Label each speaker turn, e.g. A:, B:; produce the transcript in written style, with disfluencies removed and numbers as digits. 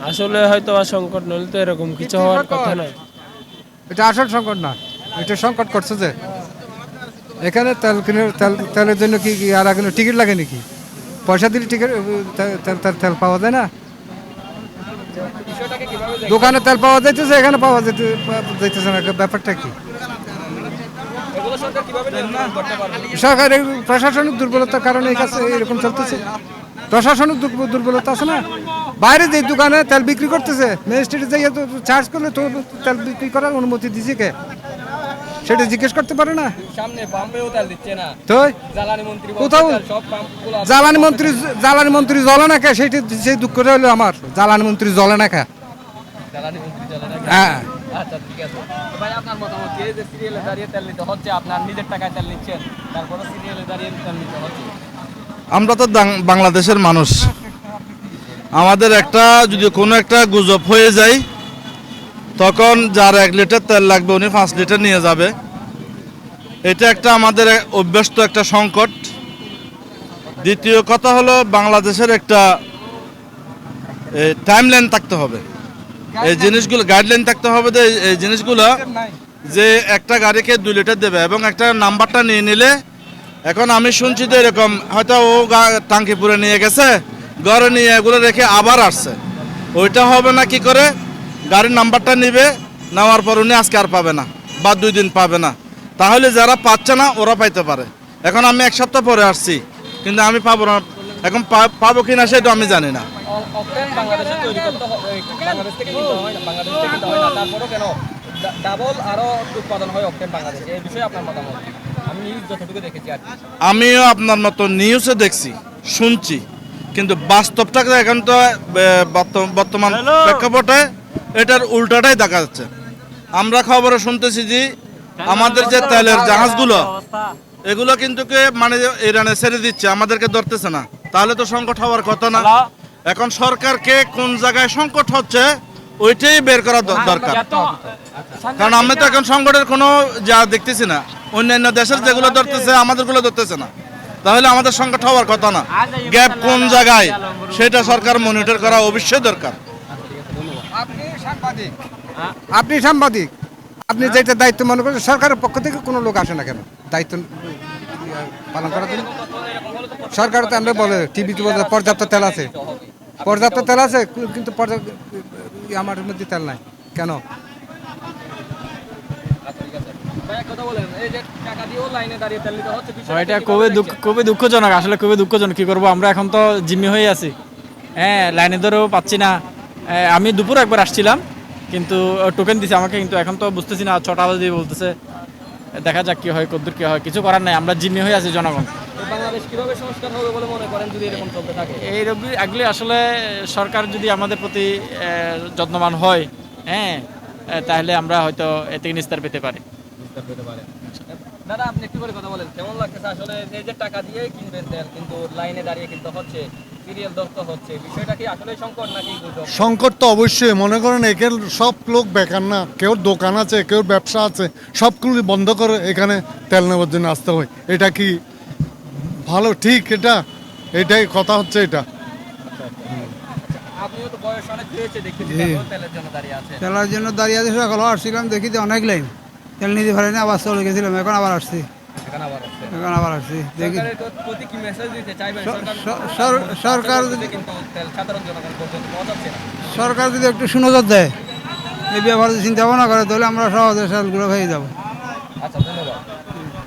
A: আসলে হয়তো সংকট নইলে তো এরকম কিছু হওয়ার কথা না।
B: এটা আসল সংকট না, এটা সংকট করছে যে এখানে তেল কিনে তেলের জন্য কি আর আগে টিকিট লাগে নাকি? পয়সা দিলে টিকিট তেল পাওয়া যায় না। দোকানে তেল পাওয়া যাইতেছে, এখানে যাইতেছে না, ব্যাপারটা কি? সরকারের প্রশাসনিক দুর্বলতার কারণে এই কাছে এরকম চলতেছে। প্রশাসনিক দুর্বলতা আছে না। বাইরে যে দোকানে তেল বিক্রি করতেছে, ম্যাজিস্ট্রেটে যাইয়া তো চার্জ করলে তো তেল বিক্রি করার অনুমতি দিছে কে? সেটা জিজ্ঞেস করতে পারে না। তো কোথাও জ্বালানি মন্ত্রী জ্বলে না কে? সেইটা সেই দুঃখ হলো আমার, জ্বালানি মন্ত্রী জ্বলে না কে? হ্যাঁ।
C: আচ্ছা ঠিক আছে ভাই, আপনার মতামত কি? যে সিরিয়ালে দাঁড়িয়ে তেল নিতে হচ্ছে, আপনার নিজের টাকায় তেল নিচ্ছেন, তারপরে সিরিয়ালে দাঁড়িয়ে তেল নিতে হচ্ছে।
D: আমরা তো বাংলাদেশের মানুষ, আমাদের একটা যদি কোনো একটা গুজব হয়ে যায় তখন যার 1 লিটার তেল লাগবে উনি 5 লিটার নিয়ে যাবে। এটা একটা আমাদের অভ্যস্ত একটা সংকট। দ্বিতীয় কথা হলো বাংলাদেশের একটা টাইমলাইন থাকতে হবে, এই জিনিসগুলো গাইডলাইন থাকতে হবে যে এই জিনিসগুলো যে একটা গাড়িকে 2 লিটার দেবে এবং একটা নাম্বারটা নিয়ে নিলে। এখন আমি শুনছি যে এরকম হয়তো ও টাঙ্কি পুরে নিয়ে গেছে, ঘরে নিয়ে এগুলো রেখে আবার আসছে। ওইটা হবে না, কি করে গাড়ির নাম্বারটা নিবে, নেওয়ার পর উনি আজকে আর পাবে না বা 2 দিন পাবে না। তাহলে যারা পাচ্ছে না ওরা পাইতে পারে। এখন আমি 1 সপ্তাহ পরে আসছি কিন্তু আমি পাবো না, এখন পাবো কিনা সেটা আমি জানি না।
C: অকটেন বাংলাদেশে তৈরি করতে হবে, বাংলাদেশ থেকে কিনতে হয় না, বাংলাদেশ থেকে কিনতে হয় না, তারপরেও কেন ডাবল আরো উৎপাদন হয় অকটেন বাংলাদেশে? এই বিষয়ে আপনার মতামত? আমি নিউজ যতটুকু দেখেছি আর কি।
D: আমিও আপনার মতো নিউজে দেখছি, শুনছি, কিন্তু বাস্তবটা এখন তো বর্তমান প্রেক্ষাপটে এটার উল্টাটাই দেখা যাচ্ছে। আমরা খবরে শুনতেছি যে আমাদের যে তেলের জাহাজগুলো এগুলো কিন্তু মানে ইরানে ছেড়ে দিচ্ছে, আমাদেরকে ধরতেছে না। তাহলে তো সংকট হওয়ার কথা না। এখন সরকারকে কোন জায়গায় সংকট হচ্ছে ওইটাই বের করা দরকার, কারণ আমরা তো এখন সংকটের কোনো যা দেখতেছি না। অন্যান্য দেশের যেগুলো ধরতেছে আমাদেরগুলো ধরতেছে না, তাহলে আমাদের সংকট হওয়ার কথা না। গ্যাপ কোন জায়গায় সেটা সরকার মনিটর করা অবশ্যই দরকার।
B: আপনি সাংবাদিক, আপনি যেটা দায়িত্ব মনে করেন, সরকারের পক্ষ থেকে কোনো লোক আসে না কেন দায়িত্ব পালন করার জন্য? সরকার তো আমরা বলে টিভিতে বলে পর্যাপ্ত তেল আছে, পর্যাপ্ত তেল আছে, কিন্তু আমার মধ্যে তেল নাই কেন?
E: এটা খুবই দুঃখজনক, আসলে খুবই দুঃখজনক। কি করবো আমরা, এখন তো জিম্মি হয়ে আছি। হ্যাঁ, লাইনে ধরেও পাচ্ছি না। আমি দুপুর একবার আসছিলাম, কিন্তু টোকেন দিছে আমাকে, কিন্তু এখন তো বুঝতেছি না, 6টা বাজে বলতেছে। দেখা যাক কি হয়, কদ্দূর কি হয়, কিছু করার নাই, আমরা জিম্মি হয়ে আছি জনগণ।
C: বাংলাদেশ কিভাবে সংস্কার হবে বলে মনে করেন যদি এরকম চলতে থাকে?
E: এগুলি আসলে সরকার যদি আমাদের প্রতি যত্নবান হয়, হ্যাঁ, তাহলে আমরা হয়তো এ থেকে নিস্তার পেতে পারি।
C: দাদা, আপনি একটু করে কথা বলেন, কেমন লাগতেছে আসলে এই যে টাকা দিয়ে কিনবেন তেল, কিন্তু লাইনে দাঁড়িয়ে কিনতে হচ্ছে, সিরিয়াল ধরতে হচ্ছে, বিষয়টা কি আসলে সংকট নাকি গুজব?
F: সংকট তো অবশ্যই। মনে করেন এখানে সব লোক বেকার না, কেউ দোকান আছে, কেউ ব্যবসা আছে, সবগুলো বন্ধ করে এখানে তেল নেওয়ার জন্য আসতে হয়। এটা কি ভালো? ঠিক এটা, এটাই কথা হচ্ছে এটা।
C: আপনিও তো বয়স অনেক হয়েছে, দেখতেছি তেলের জন্য দাঁড়িয়ে আছে।
B: তেলের জন্য দাঁড়িয়ে আছে, সকালে আসছিলাম, দেখি যে অনেক লাইন, তেল নিতে পারিনি, আবার চলে গেছিলাম, এখন আবার আসছি। দেখি সরকার যদি একটু সুনজর দেয়, এই ব্যাপারে চিন্তা ভাবনা করে, তাহলে আমরা সহজে সেলগুলো হয়ে যাবো।
C: আচ্ছা, ধন্যবাদ।